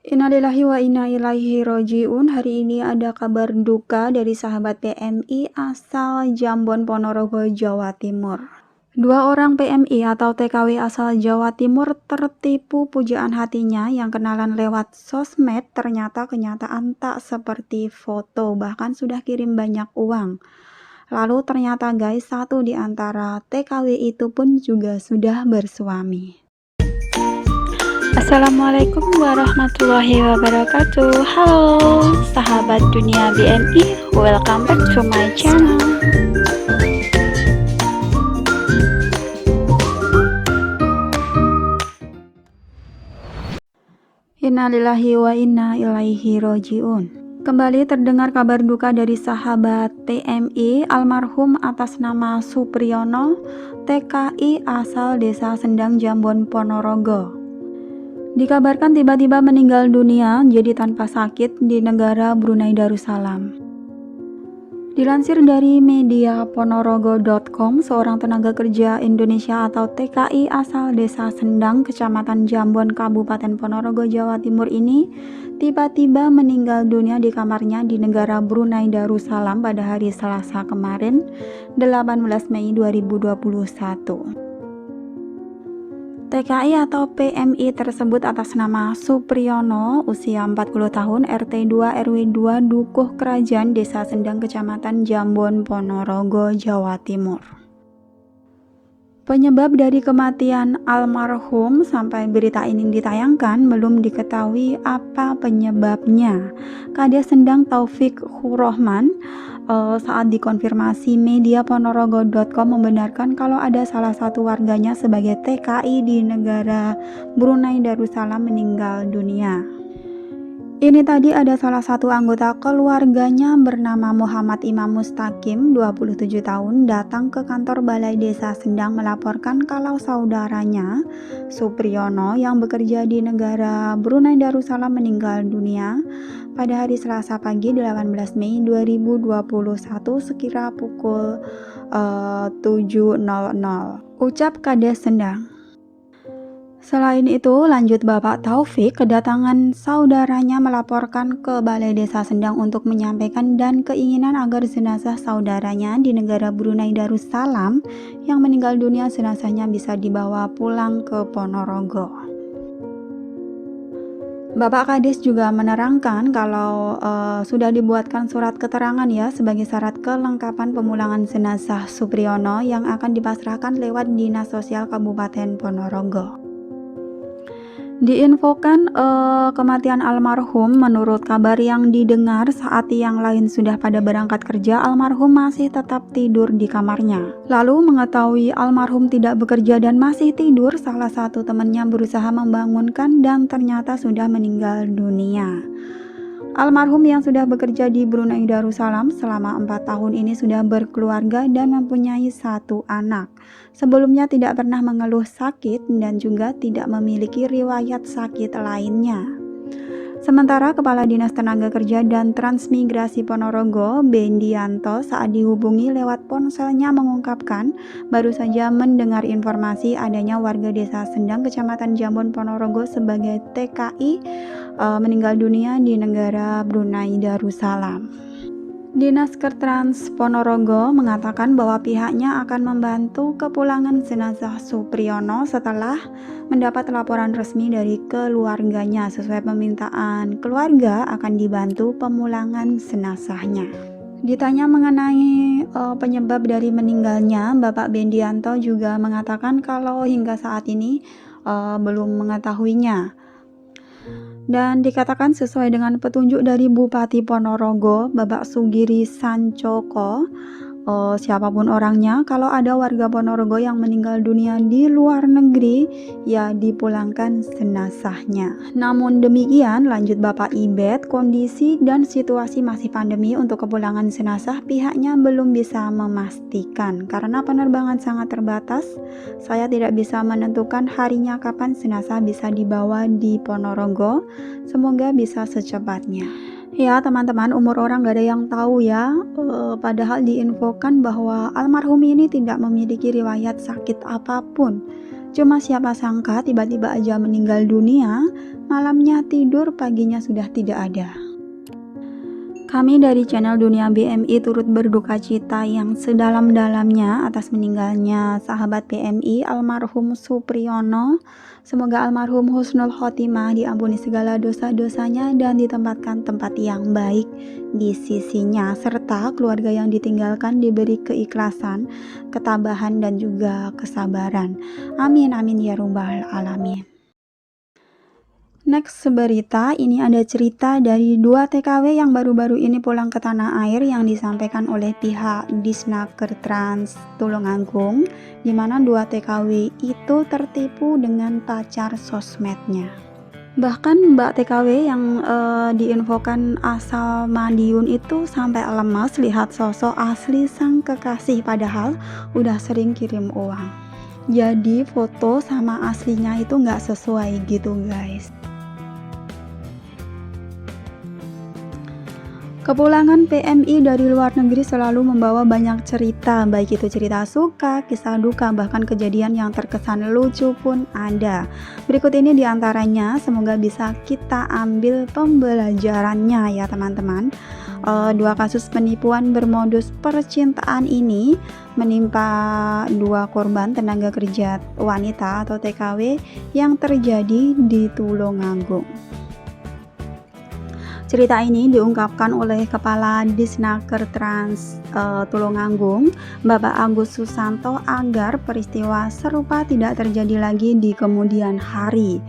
Innalillahi wa inna ilaihi roji'un. Hari ini ada kabar duka dari sahabat PMI asal Jambon, Ponorogo, Jawa Timur. Dua orang PMI atau TKW asal Jawa Timur tertipu pujaan hatinya yang kenalan lewat sosmed. Ternyata kenyataan tak seperti foto, bahkan sudah kirim banyak uang. Lalu ternyata guys, satu di antara TKW itu pun juga sudah bersuami. Assalamualaikum warahmatullahi wabarakatuh. Halo sahabat dunia BMI, welcome back to my channel. Innalillahi wa inna ilaihi roji'un. Kembali terdengar kabar duka dari sahabat PMI almarhum atas nama Supriyono, TKI asal Desa Sendang, Jambon, Ponorogo. Dikabarkan tiba-tiba meninggal dunia jadi tanpa sakit di negara Brunei Darussalam. Dilansir dari media ponorogo.com, seorang tenaga kerja Indonesia atau TKI asal Desa Sendang, Kecamatan Jambon, Kabupaten Ponorogo, Jawa Timur ini tiba-tiba meninggal dunia di kamarnya di negara Brunei Darussalam pada hari Selasa kemarin, 18 Mei 2021. TKI atau PMI tersebut atas nama Supriyono, usia 40 tahun, RT 2 RW 2 Dukuh Kerajaan, Desa Sendang, Kecamatan Jambon, Ponorogo, Jawa Timur. Penyebab dari kematian almarhum sampai berita ini ditayangkan belum diketahui apa penyebabnya. Kades Sendang Taufik Hurohman saat dikonfirmasi media ponorogo.com membenarkan kalau ada salah satu warganya sebagai TKI di negara Brunei Darussalam meninggal dunia. Ini tadi ada salah satu anggota keluarganya bernama Muhammad Imam Mustaqim, 27 tahun, datang ke kantor Balai Desa Sendang melaporkan kalau saudaranya Supriyono yang bekerja di negara Brunei Darussalam meninggal dunia pada hari Selasa pagi 18 Mei 2021 sekira pukul 7.00. Ucap Kades Sendang. Selain itu, lanjut Bapak Taufik, kedatangan saudaranya melaporkan ke Balai Desa Sendang untuk menyampaikan dan keinginan agar jenazah saudaranya di negara Brunei Darussalam yang meninggal dunia jenazahnya bisa dibawa pulang ke Ponorogo. Bapak Kades juga menerangkan kalau sudah dibuatkan surat keterangan ya sebagai syarat kelengkapan pemulangan jenazah Supriyono yang akan dipasrahkan lewat Dinas Sosial Kabupaten Ponorogo. Diinfokan kematian almarhum menurut kabar yang didengar saat yang lain sudah pada berangkat kerja, almarhum masih tetap tidur di kamarnya. Lalu mengetahui almarhum tidak bekerja dan masih tidur, salah satu temannya berusaha membangunkan dan ternyata sudah meninggal dunia. Almarhum yang sudah bekerja di Brunei Darussalam selama 4 tahun ini sudah berkeluarga dan mempunyai 1 anak. Sebelumnya tidak pernah mengeluh sakit dan juga tidak memiliki riwayat sakit lainnya. Sementara Kepala Dinas Tenaga Kerja dan Transmigrasi Ponorogo, Bendianto, saat dihubungi lewat ponselnya mengungkapkan baru saja mendengar informasi adanya warga Desa Sendang, Kecamatan Jambon, Ponorogo sebagai TKI meninggal dunia di negara Brunei Darussalam. Dinas Kertrans Ponorogo mengatakan bahwa pihaknya akan membantu kepulangan jenazah Supriyono setelah mendapat laporan resmi dari keluarganya. Sesuai permintaan keluarga akan dibantu pemulangan jenazahnya. Ditanya mengenai penyebab dari meninggalnya, Bapak Bendianto juga mengatakan kalau hingga saat ini belum mengetahuinya. Dan dikatakan sesuai dengan petunjuk dari Bupati Ponorogo, Bapak Sugiri Sancoko, siapapun orangnya, kalau ada warga Ponorogo yang meninggal dunia di luar negeri, ya dipulangkan jenazahnya. Namun demikian, lanjut Bapak Ibet, kondisi dan situasi masih pandemi untuk kepulangan jenazah pihaknya belum bisa memastikan. Karena penerbangan sangat terbatas, saya tidak bisa menentukan harinya kapan jenazah bisa dibawa di Ponorogo. Semoga bisa secepatnya. Ya teman-teman, umur orang gak ada yang tahu ya, padahal diinfokan bahwa almarhum ini tidak memiliki riwayat sakit apapun. Cuma siapa sangka tiba-tiba aja meninggal dunia, malamnya tidur, paginya sudah tidak ada. Kami dari channel Dunia BMI turut berduka cita yang sedalam-dalamnya atas meninggalnya sahabat BMI almarhum Supriyono. Semoga almarhum husnul khotimah, diampuni segala dosa-dosanya dan ditempatkan tempat yang baik di sisinya, serta keluarga yang ditinggalkan diberi keikhlasan, ketabahan dan juga kesabaran. Amin amin ya rabbal alamin. Next berita, ini ada cerita dari 2 TKW yang baru-baru ini pulang ke tanah air yang disampaikan oleh pihak Disnaker Trans Tulungagung, di mana 2 TKW itu tertipu dengan pacar sosmednya. Bahkan Mbak TKW yang diinfokan asal Madiun itu sampai lemas lihat sosok asli sang kekasih, padahal udah sering kirim uang. Jadi foto sama aslinya itu nggak sesuai gitu guys. Kepulangan PMI dari luar negeri selalu membawa banyak cerita, baik itu cerita suka, kisah duka, bahkan kejadian yang terkesan lucu pun ada. Berikut ini diantaranya, semoga bisa kita ambil pembelajarannya ya teman-teman. 2 kasus penipuan bermodus percintaan ini menimpa 2 korban tenaga kerja wanita atau TKW yang terjadi di Tulungagung. Cerita ini diungkapkan oleh Kepala Disnaker Trans Tulungagung, Bapak Agus Susanto, agar peristiwa serupa tidak terjadi lagi di kemudian hari.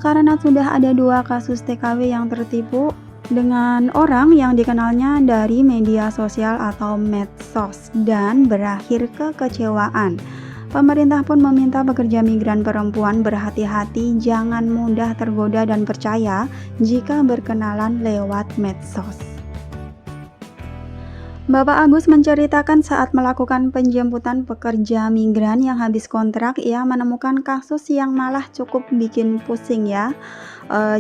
Karena sudah ada 2 kasus TKW yang tertipu dengan orang yang dikenalnya dari media sosial atau medsos dan berakhir kekecewaan. Pemerintah pun meminta pekerja migran perempuan berhati-hati, jangan mudah tergoda dan percaya jika berkenalan lewat medsos. Bapak Agus menceritakan saat melakukan penjemputan pekerja migran yang habis kontrak, ia menemukan kasus yang malah cukup bikin pusing ya.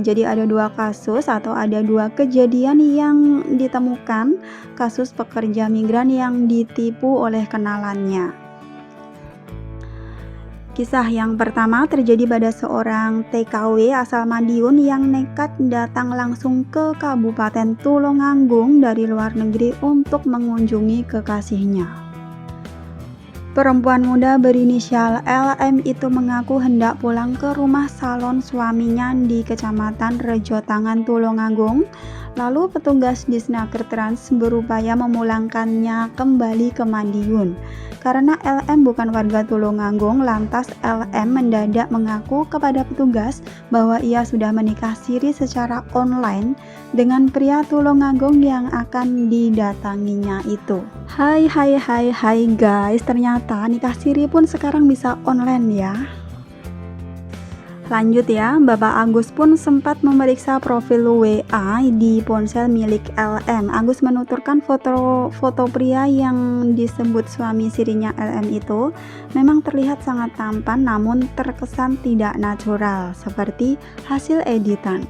Jadi ada 2 kasus atau ada 2 kejadian yang ditemukan kasus pekerja migran yang ditipu oleh kenalannya. Kisah yang pertama terjadi pada seorang TKW asal Madiun yang nekat datang langsung ke Kabupaten Tulungagung dari luar negeri untuk mengunjungi kekasihnya. Perempuan muda berinisial LM itu mengaku hendak pulang ke rumah salon suaminya di Kecamatan Rejotangan, Tulungagung. Lalu petugas Disnaker Trans berupaya memulangkannya kembali ke Madiun. Karena LM bukan warga Tulungagung, lantas LM mendadak mengaku kepada petugas bahwa ia sudah menikah siri secara online dengan pria Tulungagung yang akan didatanginya itu. Hai guys, ternyata nikah siri pun sekarang bisa online ya. Lanjut ya, Bapak Agus pun sempat memeriksa profil WA di ponsel milik LM. Agus menuturkan foto pria yang disebut suami sirinya LM itu memang terlihat sangat tampan namun terkesan tidak natural, seperti hasil editan.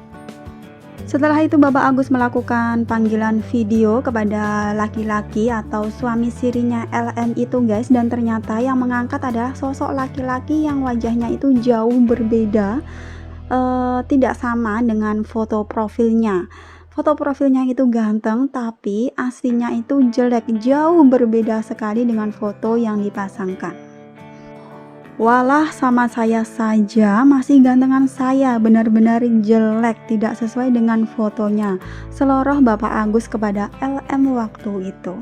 Setelah itu Bapak Agus melakukan panggilan video kepada laki-laki atau suami sirinya LM itu guys, dan ternyata yang mengangkat adalah sosok laki-laki yang wajahnya itu jauh berbeda, tidak sama dengan foto profilnya. Foto profilnya itu ganteng tapi aslinya itu jelek, jauh berbeda sekali dengan foto yang dipasangkan. Walah, sama saya saja masih gantengan saya, benar-benar jelek, tidak sesuai dengan fotonya, seloroh Bapak Agus kepada LM waktu itu.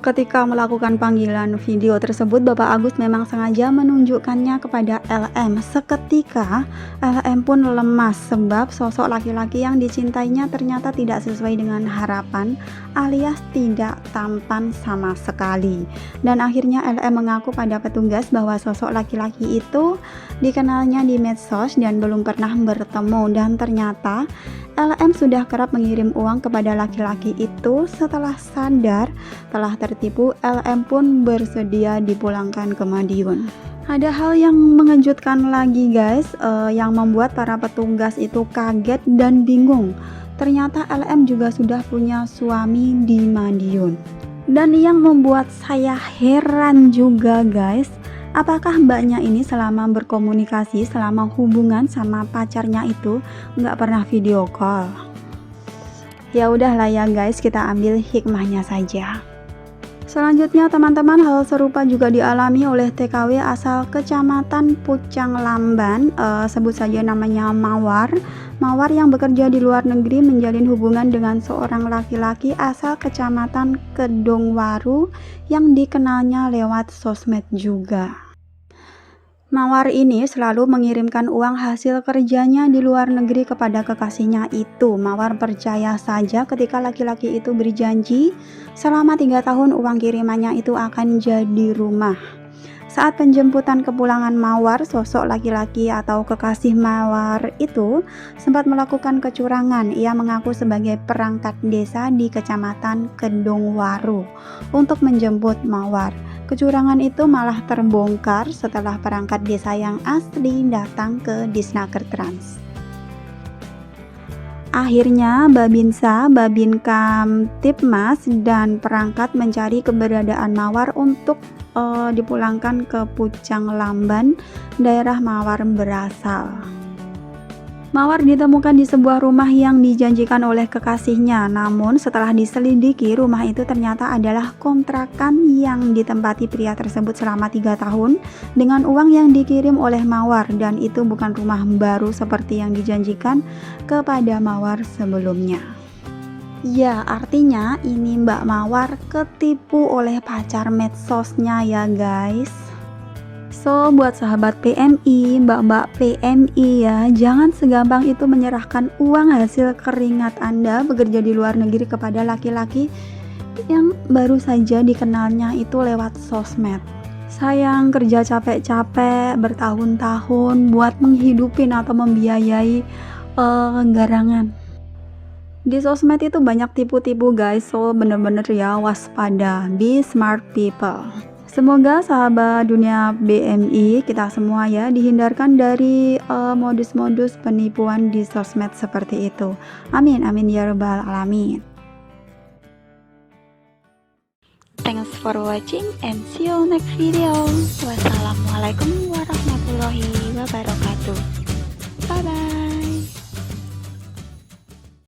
Ketika melakukan panggilan video tersebut, Bapak Agus memang sengaja menunjukkannya kepada LM. Seketika LM pun lemas sebab sosok laki-laki yang dicintainya ternyata tidak sesuai dengan harapan, alias tidak tampan sama sekali. Dan akhirnya LM mengaku pada petugas bahwa sosok laki-laki itu dikenalnya di medsos dan belum pernah bertemu, dan ternyata LM sudah kerap mengirim uang kepada laki-laki itu. Setelah sadar telah tertipu, LM pun bersedia dipulangkan ke Madiun. Ada hal yang mengejutkan lagi guys, yang membuat para petugas itu kaget dan bingung. Ternyata LM juga sudah punya suami di Madiun. Dan yang membuat saya heran juga guys, Apakah mbaknya ini selama berkomunikasi, selama hubungan sama pacarnya itu nggak pernah video call? Ya udahlah ya guys, kita ambil hikmahnya saja. Selanjutnya teman-teman, hal serupa juga dialami oleh TKW asal Kecamatan Pucang Lamban, sebut saja namanya Mawar. Mawar yang bekerja di luar negeri menjalin hubungan dengan seorang laki-laki asal Kecamatan Kedungwaru yang dikenalnya lewat sosmed juga. Mawar ini selalu mengirimkan uang hasil kerjanya di luar negeri kepada kekasihnya itu. Mawar percaya saja ketika laki-laki itu berjanji selama 3 tahun uang kirimannya itu akan jadi rumah. Saat penjemputan kepulangan Mawar, sosok laki-laki atau kekasih Mawar itu sempat melakukan kecurangan. Ia mengaku sebagai perangkat desa di Kecamatan Kedungwaru untuk menjemput Mawar. Kecurangan itu malah terbongkar setelah perangkat desa yang asli datang ke Disnaker Trans. Akhirnya Babinsa, Babin Kamtibmas dan perangkat mencari keberadaan Mawar untuk dipulangkan ke Pucang Lamban, daerah Mawar berasal. Mawar ditemukan di sebuah rumah yang dijanjikan oleh kekasihnya, namun setelah diselidiki rumah itu ternyata adalah kontrakan yang ditempati pria tersebut selama 3 tahun dengan uang yang dikirim oleh Mawar, dan itu bukan rumah baru seperti yang dijanjikan kepada Mawar sebelumnya. Ya, artinya ini Mbak Mawar ketipu oleh pacar medsosnya ya guys. So, buat sahabat PMI, mbak-mbak PMI ya, jangan segampang itu menyerahkan uang hasil keringat Anda bekerja di luar negeri kepada laki-laki yang baru saja dikenalnya itu lewat sosmed. Sayang kerja capek-capek bertahun-tahun buat menghidupin atau membiayai garangan. Di sosmed itu banyak tipu-tipu guys, so bener-bener ya waspada, be smart people. Semoga sahabat dunia BMI kita semua ya dihindarkan dari modus-modus penipuan di sosmed seperti itu. Amin amin ya rabbal alamin. Thanks for watching and see you next video. Wassalamualaikum warahmatullahi wabarakatuh. Bye bye.